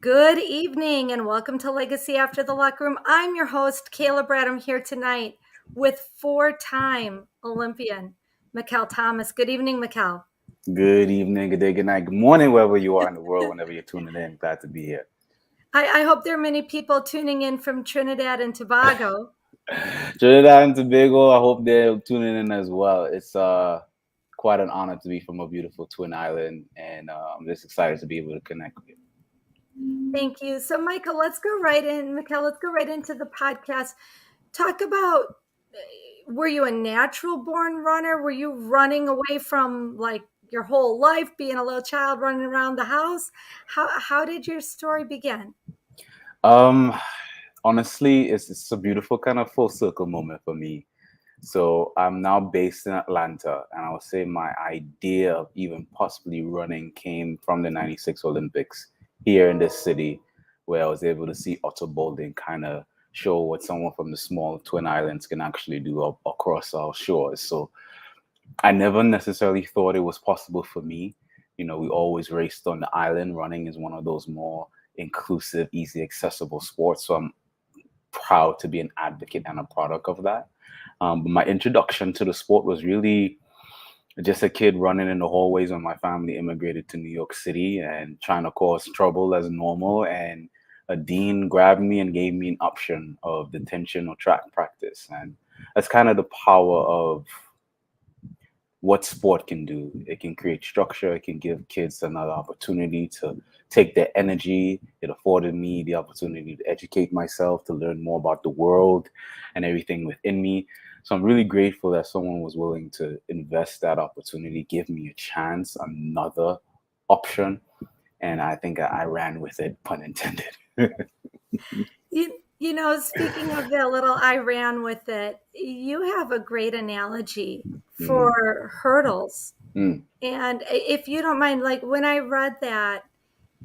Good evening and welcome to Legacy After the Locker Room. I'm your host, Kayla Brad. I'm here tonight with four-time Olympian Mikel Thomas. Good evening, Mikel. Good evening, good day, good night, good morning, wherever you are in the world, whenever you're tuning in. Glad to be here. I hope there are many people tuning in from Trinidad and Tobago. Trinidad and Tobago, I hope they're tuning in as well. It's quite an honor to be from a beautiful twin island, and I'm just excited to be able to connect with you. Thank you. So, Michael, let's go right in. Mikel, let's go right into the podcast. Talk about were you a natural born runner? Were you running away from like your whole life, being a little child running around the house? How did your story begin? Um, Honestly, it's a beautiful kind of full circle moment for me. So I'm now based in Atlanta, and I would say my idea of even possibly running came from the '96 Olympics here in this city, where I was able to see Otto Bolding kind of show what someone from the small Twin Islands can actually do up across our shores. So I never necessarily thought it was possible for me. We always raced on the island. Running is one of those more inclusive, easy, accessible sports. So I'm proud to be an advocate and a product of that. But my introduction to the sport was really just a kid running in the hallways when my family immigrated to New York City and trying to cause trouble as normal. And a dean grabbed me and gave me an option of detention or track practice. And that's kind of the power of what sport can do. It can create structure. It can give kids another opportunity to take their energy. It afforded me the opportunity to educate myself, to learn more about the world and everything within me. So I'm really grateful that someone was willing to invest that opportunity, give me a chance, another option. And I think I ran with it, pun intended. Speaking of that little I ran with it, you have a great analogy Mm, for hurdles. mm, And if you don't mind, like when I read that,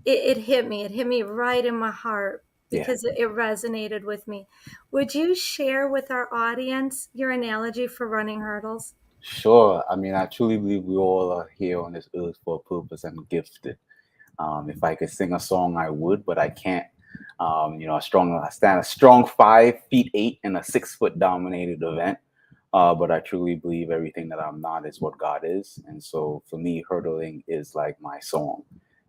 it hit me. It hit me right in my heart yeah. because it resonated with me. Would you share with our audience your analogy for running hurdles? Sure. I mean, I truly believe we all are here on this earth for a purpose and gifted. If I could sing a song, I would, but I can't. I stand a strong 5 feet 8 in a 6 foot dominated event. But I truly believe everything that I'm not is what God is. And so for me, hurdling is like my song.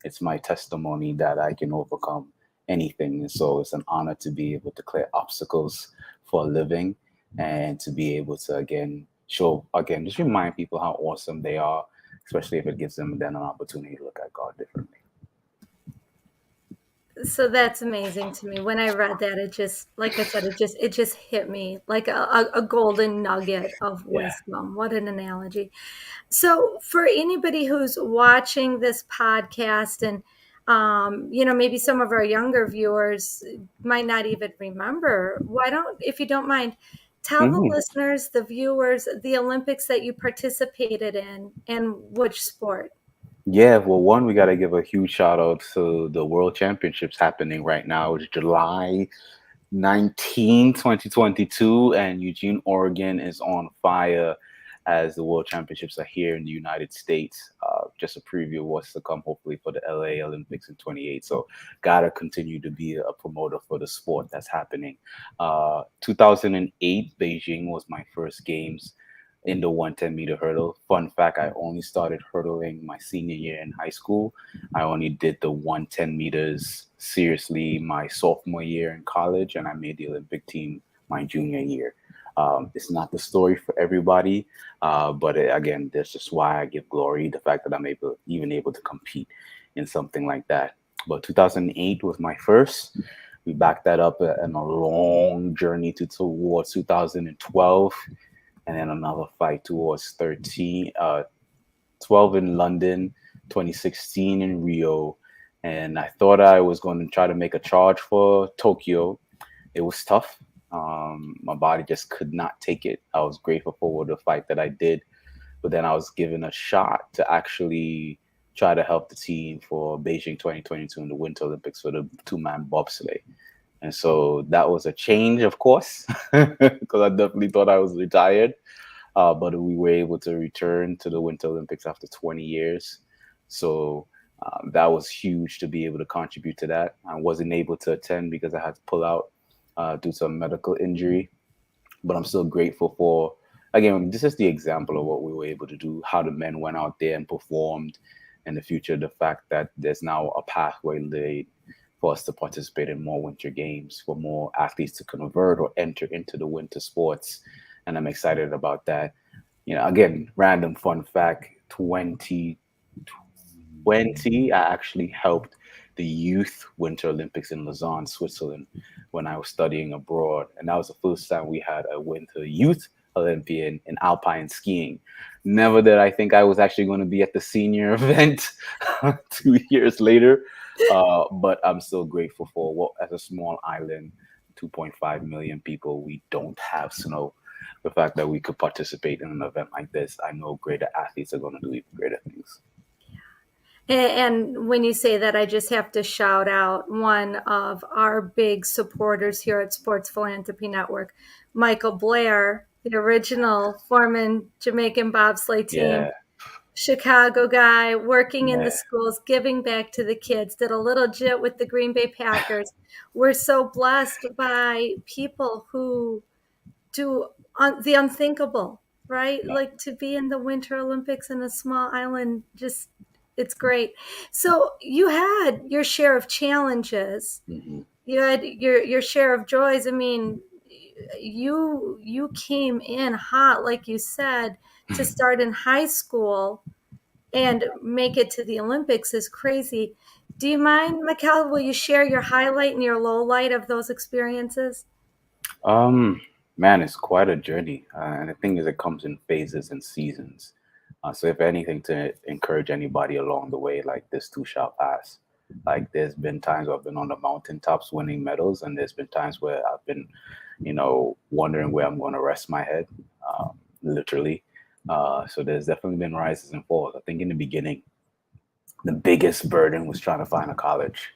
It's my testimony that I can overcome anything. And so it's an honor to be able to clear obstacles for a living and to be able to, just remind people how awesome they are, especially if it gives them then an opportunity to look at God differently. So that's amazing to me. When I read that, it just, like I said, it just hit me like a golden nugget of Yeah. wisdom. What an analogy. So for anybody who's watching this podcast and maybe some of our younger viewers might not even remember, why don't, if you don't mind, tell the Mhm. listeners, the viewers, the Olympics that you participated in and which sport. Yeah, well, one, we got to give a huge shout out to the World Championships happening right now. It's July 19, 2022, and Eugene, Oregon is on fire as the World Championships are here in the United States. Just a preview of what's to come, hopefully, for the LA Olympics in 28. So, gotta continue to be a promoter for the sport that's happening. 2008, Beijing was my first games in the 110-meter hurdle. Fun fact, I only started hurdling my senior year in high school. I only did the 110 meters seriously my sophomore year in college, and I made the Olympic team my junior year. It's not the story for everybody, but again, that's just why I give glory the fact that I'm even able to compete in something like that. But 2008 was my first. We backed that up in a long journey towards 2012, and then another fight towards 12 in London, 2016 in Rio. And I thought I was going to try to make a charge for Tokyo. It was tough. My body just could not take it. I was grateful for the fight that I did, but then I was given a shot to actually try to help the team for Beijing 2022 in the Winter Olympics for the two-man bobsleigh. And so that was a change, of course, because I definitely thought I was retired. But we were able to return to the Winter Olympics after 20 years. So That was huge to be able to contribute to that. I wasn't able to attend because I had to pull out due to a medical injury, but I'm still grateful for, again, this is the example of what we were able to do, how the men went out there and performed. In the future, the fact that there's now a pathway laid for us to participate in more winter games, for more athletes to convert or enter into the winter sports. And I'm excited about that. Again, random fun fact, 2020, I actually helped the youth Winter Olympics in Lausanne, Switzerland, when I was studying abroad. And that was the first time we had a Winter Youth Olympian in alpine skiing. Never did I think I was actually going to be at the senior event 2 years later. But I'm still grateful for what, as a small island, 2.5 million people, we don't have snow. The fact that we could participate in an event like this, I know greater athletes are going to do even greater things. And when you say that, I just have to shout out one of our big supporters here at Sports Philanthropy Network, Michael Blair, the original Foreman Jamaican bobsleigh team, Yeah, Chicago guy, working in the yeah. schools, giving back to the kids, did a little jit with the Green Bay Packers. We're so blessed by people who do the unthinkable, right? Yeah. Like to be in the Winter Olympics in a small island, just it's great. So you had your share of challenges. Hmm. You had your share of joys. I mean, you came in hot, like you said, to start in high school and make it to the Olympics is crazy. Do you mind, Mikel? Will you share your highlight and your low light of those experiences? Um, Man, it's quite a journey, and the thing is, it comes in phases and seasons. So, if anything, to encourage anybody along the way, like this too shall pass. Like, there's been times where I've been on the mountaintops winning medals, and there's been times where I've been, wondering where I'm going to rest my head, literally. So, there's definitely been rises and falls. I think in the beginning, the biggest burden was trying to find a college.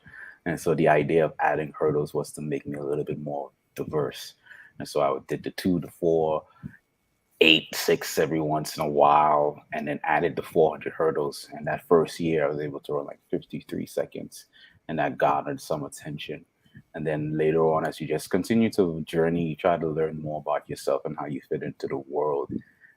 And so the idea of adding hurdles was to make me a little bit more diverse. And so I did the 2 to 4, 8, 6 every once in a while, and then added the 400 hurdles. And that first year, I was able to run like 53 seconds, and that garnered some attention. And then later on, as you just continue to journey, you try to learn more about yourself and how you fit into the world.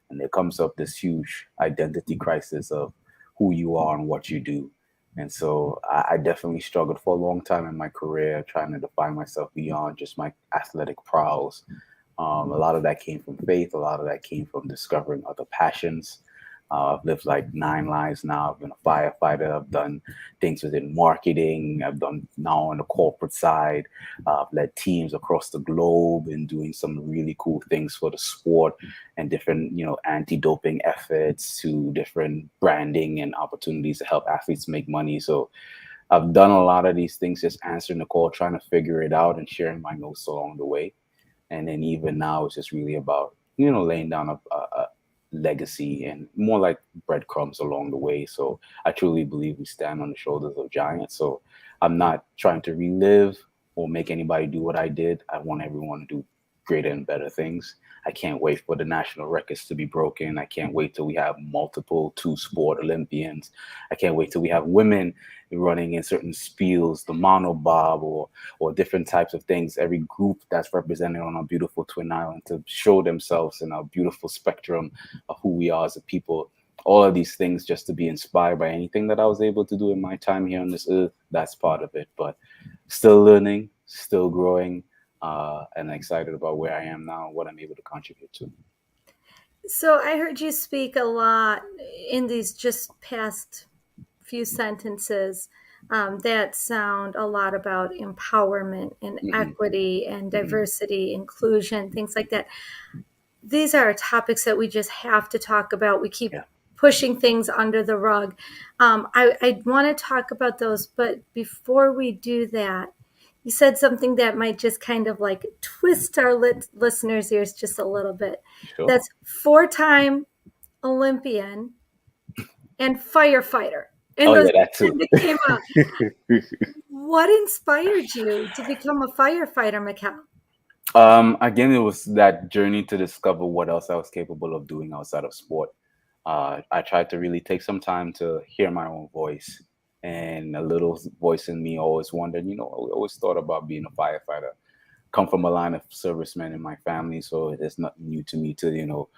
And there comes up this huge identity crisis of who you are and what you do. And so I definitely struggled for a long time in my career, trying to define myself beyond just my athletic prowess. A lot of that came from faith. A lot of that came from discovering other passions. I've lived like 9 lives now. I've been a firefighter. I've done things within marketing. I've done now on the corporate side. I've led teams across the globe and doing some really cool things for the sport and different, anti-doping efforts to different branding and opportunities to help athletes make money. So I've done a lot of these things, just answering the call, trying to figure it out and sharing my notes along the way. And then even now, it's just really about laying down a legacy and more like breadcrumbs along the way. So I truly believe we stand on the shoulders of giants. So I'm not trying to relive or make anybody do what I did. I want everyone to do greater and better things. I can't wait for the national records to be broken. I can't wait till we have multiple two-sport Olympians. I can't wait till we have women running in certain spiels, the monobob or different types of things. Every group that's represented on our beautiful Twin Island to show themselves in our beautiful spectrum of who we are as a people. All of these things just to be inspired by anything that I was able to do in my time here on this earth. That's part of it. But still learning, still growing, and excited about where I am now and what I'm able to contribute to. So I heard you speak a lot in these just past few sentences that sound a lot about empowerment and Hmm. equity and Hmm. diversity, inclusion, things like that. These are topics that we just have to talk about. We keep Yeah, pushing things under the rug. I want to talk about those, but before we do that, you said something that might just kind of like twist our listeners' ears just a little bit. sure. That's four-time Olympian and firefighter. And Oh those yeah, that kind too. of came out. What inspired you to become a firefighter, Mikel? Again, it was that journey to discover what else I was capable of doing outside of sport. I tried to really take some time to hear my own voice And a little voice in me always wondered, I always thought about being a firefighter. Come from a line of servicemen in my family, so it's nothing new to me to,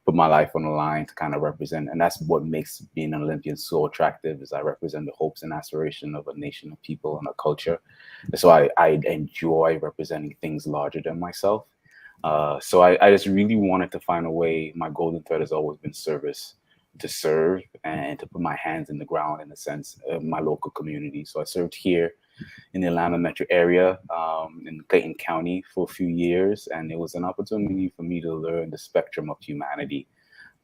put my life on the line to kind of represent. And that's what makes being an Olympian so attractive is I represent the hopes and aspiration of a nation of people and a culture. And so I enjoy representing things larger than myself. So I just really wanted to find a way. My golden thread has always been service, to serve and to put my hands in the ground in a sense of my local community. So I served here in the Atlanta metro area, in Clayton County for a few years, and it was an opportunity for me to learn the spectrum of humanity.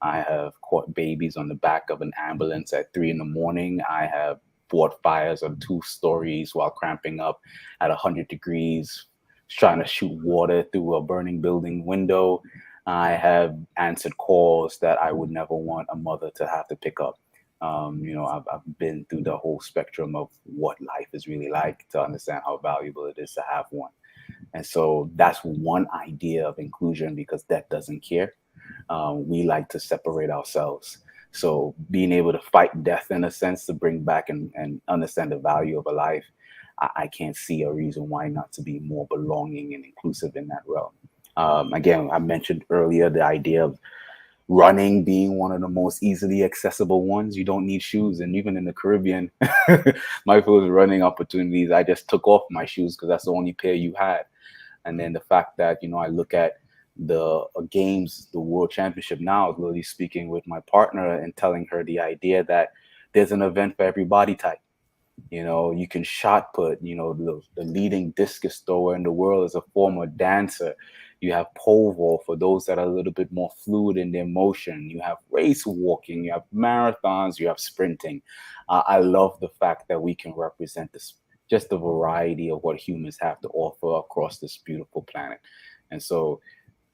I have caught babies on the back of an ambulance at 3 in the morning. I have fought fires on 2 stories while cramping up at 100 degrees, trying to shoot water through a burning building window. I have answered calls that I would never want a mother to have to pick up. I've been through the whole spectrum of what life is really like to understand how valuable it is to have one. And so that's one idea of inclusion because death doesn't care. We like to separate ourselves. So being able to fight death in a sense to bring back and understand the value of a life, I can't see a reason why not to be more belonging and inclusive in that realm. Again, I mentioned earlier the idea of running being one of the most easily accessible ones. You don't need shoes. And even in the Caribbean, my first running opportunities, I just took off my shoes because that's the only pair you had. And then the fact that, I look at the games, the world championship now, literally speaking with my partner and telling her the idea that there's an event for every body type. You can shot put, the leading discus thrower in the world is a former dancer. You have pole vault for those that are a little bit more fluid in their motion. You have race walking, you have marathons, you have sprinting. I love the fact that we can represent this, just the variety of what humans have to offer across this beautiful planet. And so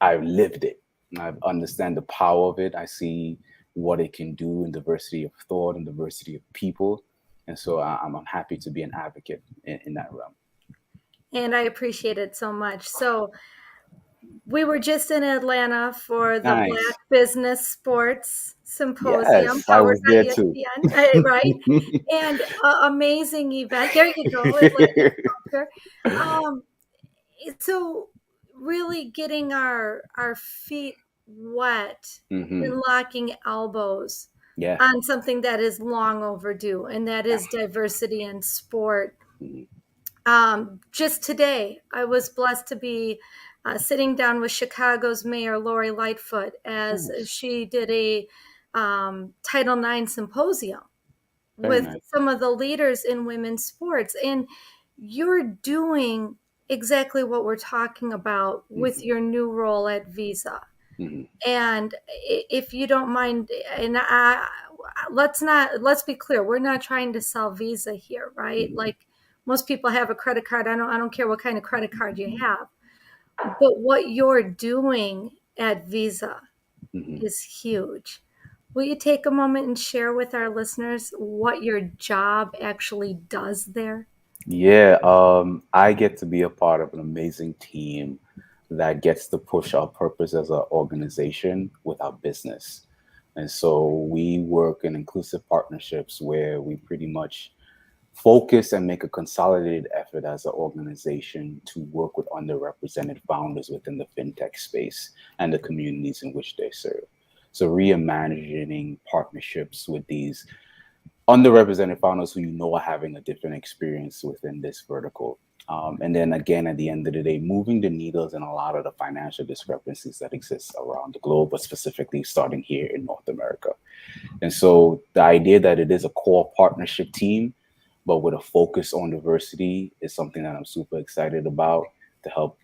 I've lived it. I understand the power of it. I see what it can do in diversity of thought and diversity of people. And so I'm happy to be an advocate in that realm. And I appreciate it so much. So we were just in Atlanta for the Black Nice. Business Sports Symposium Yes, I powered was by there too. ESPN, right? And amazing event. There you go, Atlantic culture. Um, so really getting our feet wet Hmm. and locking elbows Yeah. on something that is long overdue, and that is diversity in sport. Mhm. Just today, I was blessed to be sitting down with Chicago's Mayor Lori Lightfoot as Nice. she did a Title IX symposium Very with nice. some of the leaders in women's sports. And you're doing exactly what we're talking about with Hmm. your new role at Visa. Hmm. And if you don't mind, and let's be clear, we're not trying to sell Visa here, right? Hmm. Like most people have a credit card. I don't care what kind of credit card you have, but what you're doing at Visa Hmm. is huge. Will you take a moment and share with our listeners what your job actually does there? Yeah, I get to be a part of an amazing team that gets to push our purpose as an organization with our business. And so we work in inclusive partnerships where we pretty much focus and make a consolidated effort as an organization to work with underrepresented founders within the fintech space and the communities in which they serve. So reimagining partnerships with these underrepresented founders who are having a different experience within this vertical. And then again, at the end of the day, moving the needles in a lot of the financial discrepancies that exist around the globe, but specifically starting here in North America. And so the idea that it is a core partnership team, but with a focus on diversity is something that I'm super excited about to help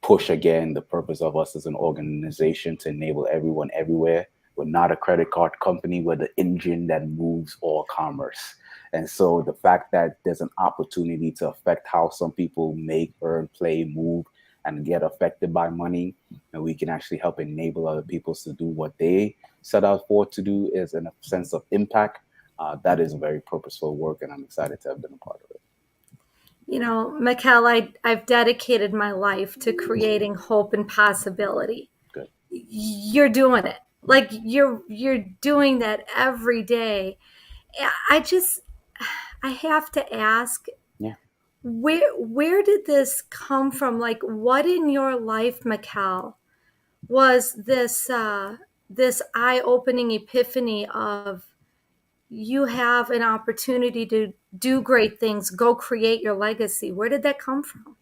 push again the purpose of us as an organization to enable everyone everywhere. We're not a credit card company. We're the engine that moves all commerce. And so the fact that there's an opportunity to affect how some people make, earn, play, move, and get affected by money, and we can actually help enable other people to do what they set out for to do is in a sense of impact. That is very purposeful work, and I'm excited to have been a part of it. You know, Mikel, I've dedicated my life to creating hope and possibility. Good. You're doing it. Like you're doing that every day. I just I have to ask, Yeah. where did this come from? Like, what in your life, Mikel, was this eye-opening epiphany of you have an opportunity to do great things, go create your legacy? Where did that come from?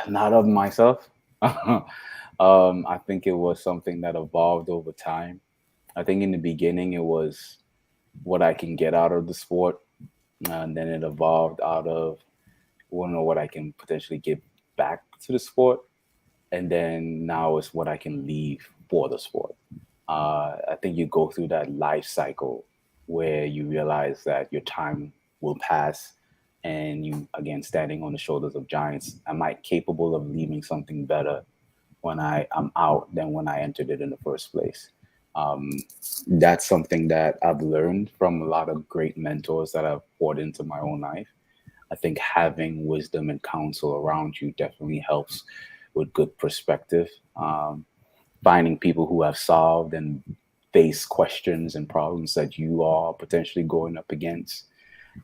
Not of myself. I think it was something that evolved over time. I think in the beginning it was what I can get out of the sport, and then it evolved out of want to know what I can potentially give back to the sport, and then now it's what I can leave for the sport. I think you go through that life cycle where you realize that your time will pass, and you again standing on the shoulders of giants. Am I capable of leaving something better when I am out than when I entered it in the first place? Um, that's something that I've learned from a lot of great mentors that I've poured into my own life. I think having wisdom and counsel around you definitely helps with good perspective. Finding people who have solved and faced questions and problems that you are potentially going up against,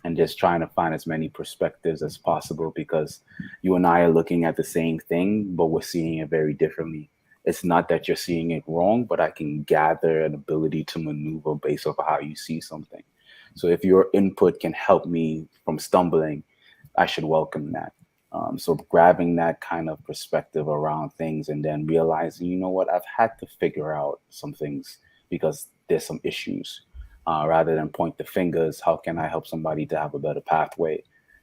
and just trying to find as many perspectives as possible, because you and I are looking at the same thing, but we're seeing it very differently. It's not that you're seeing it wrong, but I can gather an ability to maneuver based off of how you see something. So if your input can help me from stumbling, I should welcome that. So grabbing that kind of perspective around things, and then realizing, you know what, I've had to figure out some things because there's some issues. Rather than point the fingers, how can I help somebody to have a better pathway?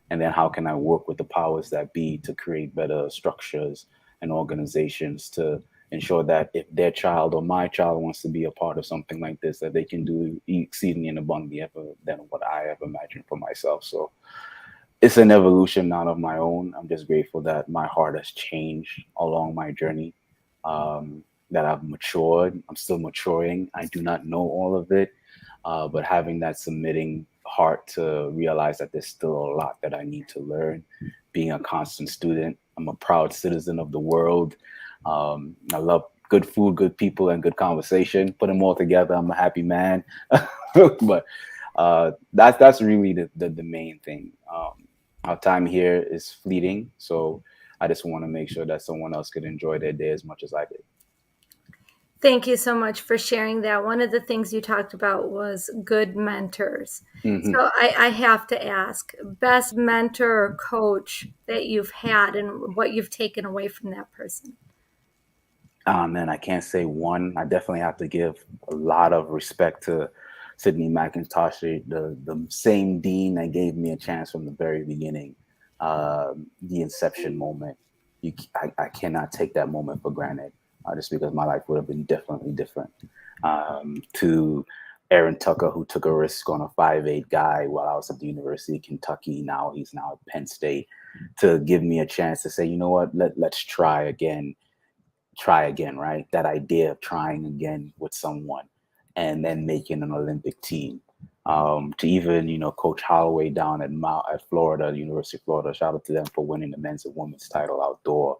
And then how can I work with the powers that be to create better structures and organizations to ensure that if their child or my child wants to be a part of something like this, that they can do exceedingly and abundantly ever than what I have imagined for myself. So it's an evolution, not of my own. I'm just grateful that my heart has changed along my journey, that I've matured. I'm still maturing. I do not know all of it, but having that submitting heart to realize that there's still a lot that I need to learn. Being a constant student, I'm a proud citizen of the world. I love good food, good people, and good conversation. Put them all together, I'm a happy man. But that's really the main thing. Our time here is fleeting, so I just want to make sure that someone else could enjoy their day as much as I did. Thank you so much for sharing that. One of the things you talked about was good mentors. Hmm. So I have to ask, best mentor or coach that you've had and what you've taken away from that person? Man, I can't say one. I definitely have to give a lot of respect to Sydney McIntosh, the same dean that gave me a chance from the very beginning, the inception moment. I cannot take that moment for granted, just because my life would have been definitely different. To Aaron Tucker, who took a risk on a 5'8" guy while I was at the University of Kentucky. Now he's now at Penn State, to give me a chance to say, you know what, let's try again, right? That idea of trying again with someone and then making an Olympic team. To even, Coach Holloway down at Florida, University of Florida, shout out to them for winning the men's and women's title outdoor.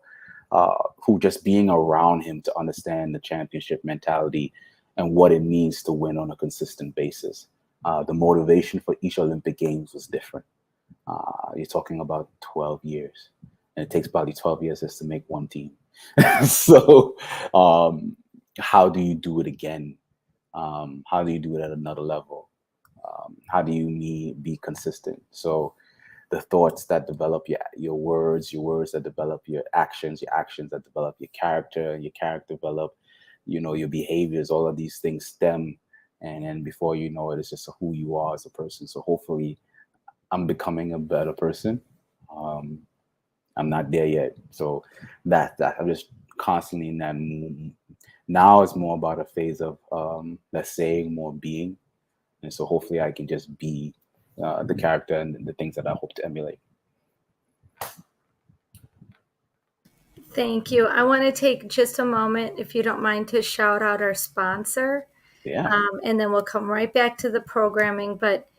Who just being around him to understand the championship mentality and what it means to win on a consistent basis. The motivation for each Olympic Games was different. You're talking about 12 years, and it takes probably 12 years just to make one team. So, how do you do it again? How do you do it at another level? How do you be consistent? So, the thoughts that develop your words that develop your actions that develop your character, and your character develop, your behaviors. All of these things stem, and then before you know it, it's just who you are as a person. So hopefully, I'm becoming a better person. Um, I'm not there yet. So that I'm just constantly in that. Now it's more about a phase of less saying, more being, and so hopefully I can just be the character and the things that I hope to emulate. Thank you. I want to take just a moment, if you don't mind, to shout out our sponsor, Yeah. and then we'll come right back to the programming. But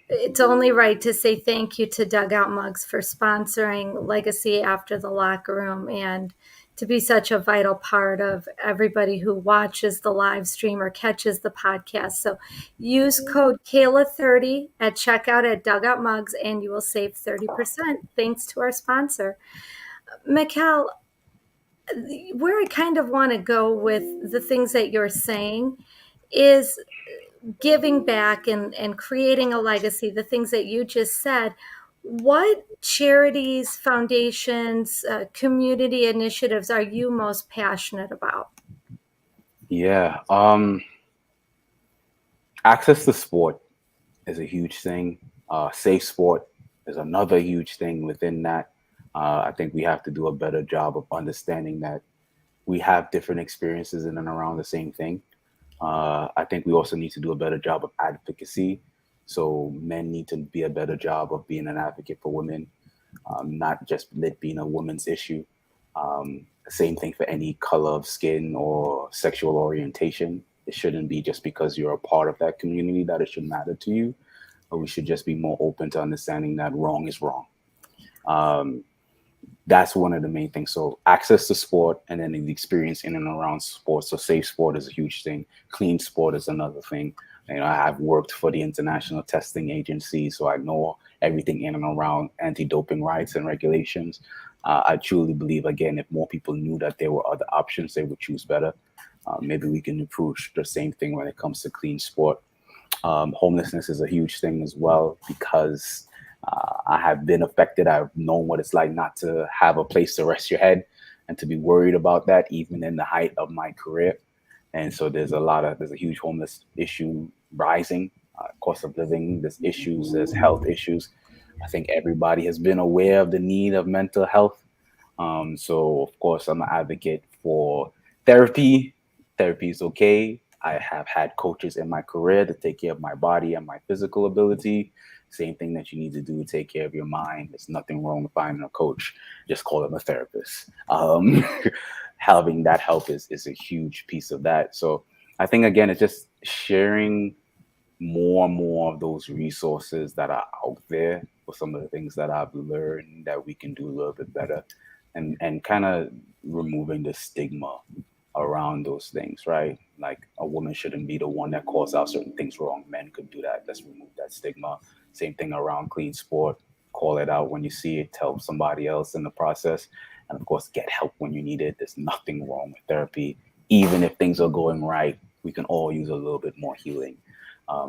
it's only right to say thank you to Dugout Mugs for sponsoring Legacy After the Locker Room and to be such a vital part of everybody who watches the live stream or catches the podcast. So use code Kayla30 at checkout at Dugout Mugs and you will save 30% thanks to our sponsor. Mikel, where I kind of want to go with the things that you're saying is giving back and creating a legacy, the things that you just said. What charities, foundations, community initiatives are you most passionate about? Yeah. Access to sport is a huge thing. Safe sport is another huge thing within that. I think we have to do a better job of understanding that we have different experiences in and around the same thing. I think we also need to do a better job of advocacy. So men need to be a better job of being an advocate for women, not just it being a woman's issue. Same thing for any color of skin or sexual orientation. It shouldn't be just because you're a part of that community that it should matter to you, but we should just be more open to understanding that wrong is wrong. Um, that's one of the main things. So access to sport and then the experience in and around sports. So safe sport is a huge thing. Clean sport is another thing. You know, I've worked for the International Testing Agency, so I know everything in and around anti-doping rights and regulations. I truly believe, again, if more people knew that there were other options, they would choose better. Maybe we can approach the same thing when it comes to clean sport. Homelessness is a huge thing as well because I have been affected. I've known what it's like not to have a place to rest your head and to be worried about that, even in the height of my career. And so there's a huge homeless issue rising, cost of living, there's issues, there's health issues. I think everybody has been aware of the need of mental health. So of course, I'm an advocate for therapy. Therapy is okay. I have had coaches in my career to take care of my body and my physical ability. Same thing that you need to do to take care of your mind. There's nothing wrong with finding a coach. Just call them a therapist. Having that help is a huge piece of that. So I think again, it's just sharing more and more of those resources that are out there for some of the things that I've learned that we can do a little bit better and kind of removing the stigma around those things, right? Like a woman shouldn't be the one that calls out certain things wrong. Men could do that. Let's remove that stigma. Same thing around clean sport. Call it out when you see it, tell somebody else in the process. And of course, get help when you need it. There's nothing wrong with therapy. Even if things are going right, we can all use a little bit more healing.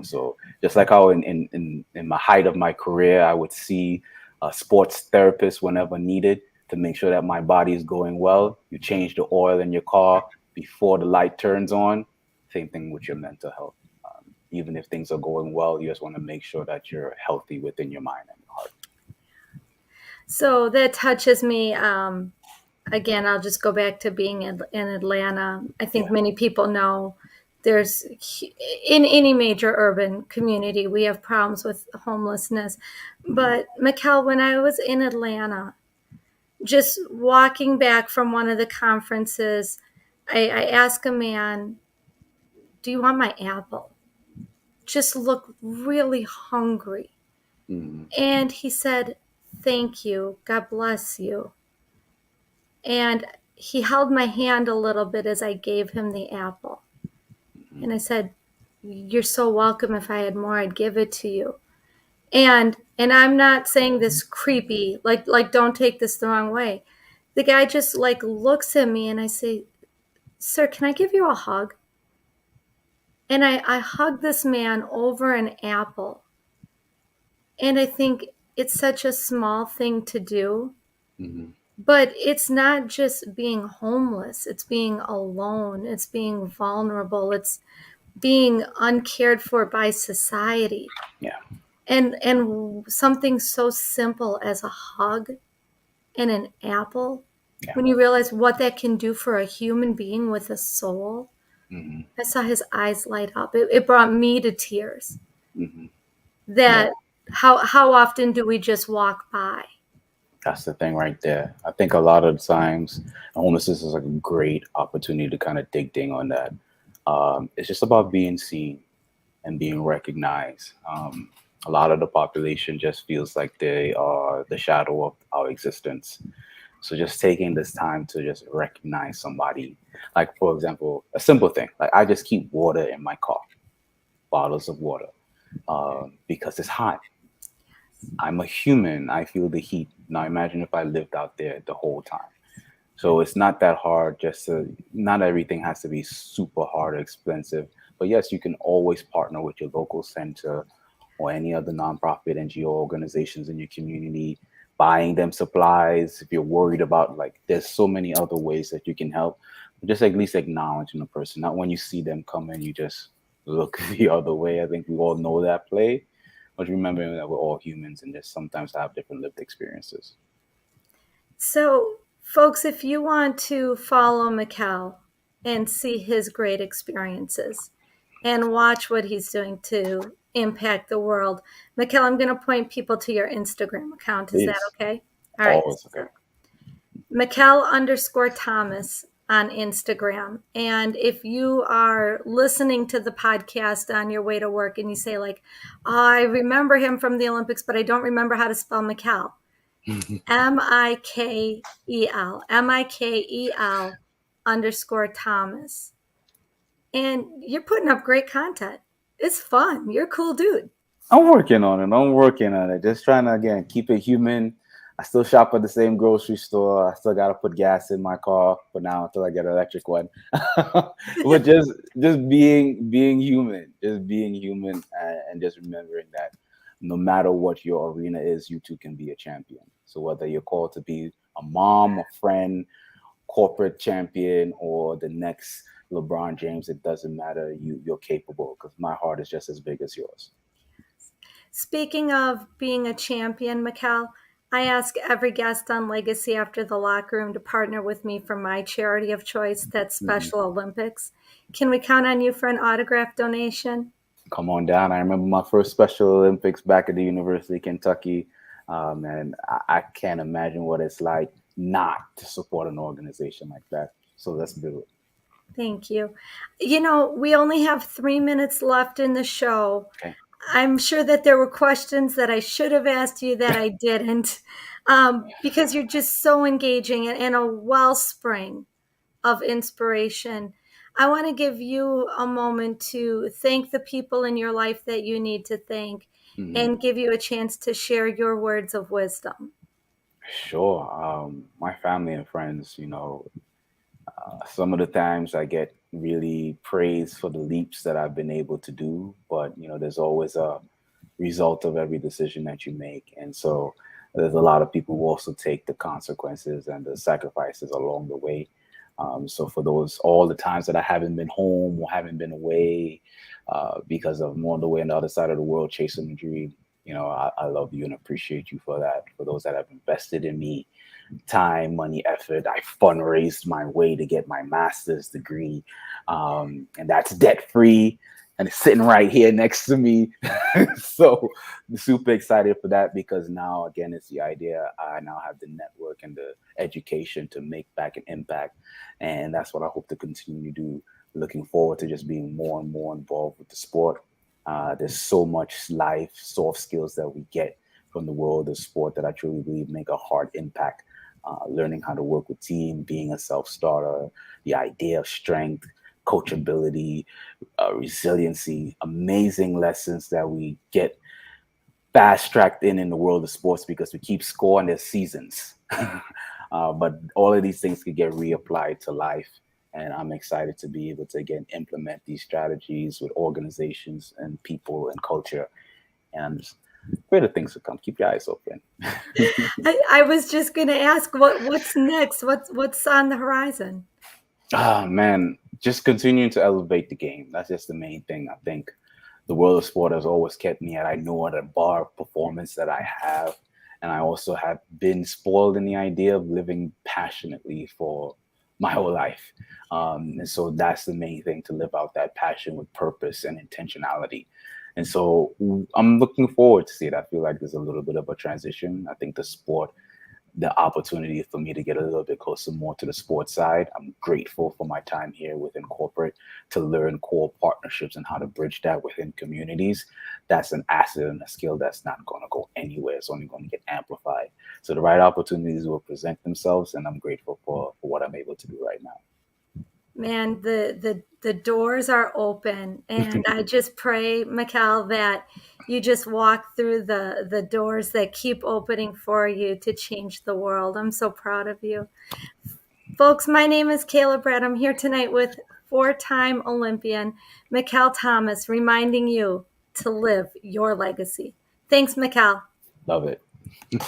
So just like how in my height of my career, I would see a sports therapist whenever needed to make sure that my body is going well. You change the oil in your car before the light turns on. Same thing with your mental health. Even if things are going well, you just want to make sure that you're healthy within your mind and your heart. So that touches me. Again, I'll just go back to being in Atlanta. I think Yeah. many people know there's in any major urban community, we have problems with homelessness. Mhm. But Mikel, when I was in Atlanta, just walking back from one of the conferences, I asked a man, "Do you want my apple?" Just looked really hungry. Mhm. And he said, "Thank you. God bless you." And he held my hand a little bit as I gave him the apple. Mhm. And I said, "You're so welcome. If I had more, I'd give it to you." And I'm not saying this creepy, like don't take this the wrong way. The guy just like looks at me and I say, "Sir, can I give you a hug?" And I hug this man over an apple. And I think it's such a small thing to do, Mhm. but it's not just being homeless, it's being alone, it's being vulnerable, it's being uncared for by society. Yeah. And something so simple as a hug and an apple, Yeah. when you realize what that can do for a human being with a soul, Mhm. I saw his eyes light up. It brought me to tears. Mhm. Yeah. That how often do we just walk by? That's the thing right there. I think a lot of the times, homelessness is like a great opportunity to kind of dig on that. It's just about being seen and being recognized. A lot of the population just feels like they are the shadow of our existence. So just taking this time to just recognize somebody, like for example, a simple thing, like I just keep water in my car, bottles of water, because it's hot. I'm a human. I feel the heat. Now imagine if I lived out there the whole time. So it's not that hard. Not everything has to be super hard or expensive. But yes, you can always partner with your local center or any other nonprofit NGO organizations in your community, buying them supplies. If you're worried about, like, there's so many other ways that you can help. But just at least acknowledging the person, not when you see them come in, you just look the other way. I think we all know that play, but remembering that we're all humans and just sometimes have different lived experiences. So, folks, if you want to follow Mikel and see his great experiences and watch what he's doing to impact the world, Mikel, I'm going to point people to your Instagram account. Is that Please, okay? All right. always okay. So, Mikel_Thomas on Instagram. And if you are listening to the podcast on your way to work and you say, like, oh, I remember him from the Olympics, but I don't remember how to spell Mikel. Mikel_Thomas. And you're putting up great content. It's fun. You're a cool dude. I'm working on it. I'm working on it. Just trying to, again, keep it human. I still shop at the same grocery store. I still gotta put gas in my car for now until I get an electric one. But just being human, just being human, and just remembering that no matter what your arena is, you too can be a champion. So whether you're called to be a mom, a friend, corporate champion, or the next LeBron James, it doesn't matter. You're capable, because my heart is just as big as yours. Speaking of being a champion, Mikel, I ask every guest on Legacy After the Locker Room to partner with me for my charity of choice, that's Mhm. Special Olympics. Can we count on you for an autograph donation? Come on down. I remember my first Special Olympics back at the University of Kentucky, and I can't imagine what it's like not to support an organization like that. So let's do it. Thank you. You know, we only have 3 minutes left in the show. Okay. I'm sure that there were questions that I should have asked you that I didn't, because you're just so engaging and a wellspring of inspiration. I want to give you a moment to thank the people in your life that you need to thank Hmm. and give you a chance to share your words of wisdom. Sure. My family and friends, some of the times I get really praised for the leaps that I've been able to do, but there's always a result of every decision that you make. And so there's a lot of people who also take the consequences and the sacrifices along the way. So for those, all the times that I haven't been home or haven't been away, because of more on the way on the other side of the world chasing the dream, I love you and appreciate you for that. For those that have invested in me, time, money, effort. I fundraised my way to get my master's degree, and that's debt free. And it's sitting right here next to me. So super excited for that, because now, again, it's the idea. I now have the network and the education to make back an impact. And that's what I hope to continue to do. Looking forward to just being more and more involved with the sport. There's so much life, soft skills that we get from the world of sport that I truly believe make a hard impact. Learning how to work with team, being a self-starter, the idea of strength, coachability, resiliency, amazing lessons that we get fast tracked in the world of sports because we keep scoring their seasons. But all of these things could get reapplied to life. And I'm excited to be able to, again, implement these strategies with organizations and people and culture. And greater things to come. Keep your eyes open. I was just going to ask what's next? What's on the horizon? Ah, man, just continuing to elevate the game. That's just the main thing. I think the world of sport has always kept me at, I know, at a bar of performance that I have. And I also have been spoiled in the idea of living passionately for my whole life. And so that's the main thing, to live out that passion with purpose and intentionality. And so I'm looking forward to see it. I feel like there's a little bit of a transition. I think the sport the opportunity for me to get a little bit closer more to the sports side. I'm grateful for my time here within corporate to learn core partnerships and how to bridge that within communities. That's an asset and a skill that's not going to go anywhere. It's only going to get amplified. So the right opportunities will present themselves, and I'm grateful for what I'm able to do right now. Man, the doors are open, and I just pray, Mikel, that you just walk through the doors that keep opening for you to change the world. I'm so proud of you. Folks, my name is Kayla Brett. I'm here tonight with four-time Olympian Mikel Thomas, reminding you to live your legacy. Thanks, Mikel. Love it.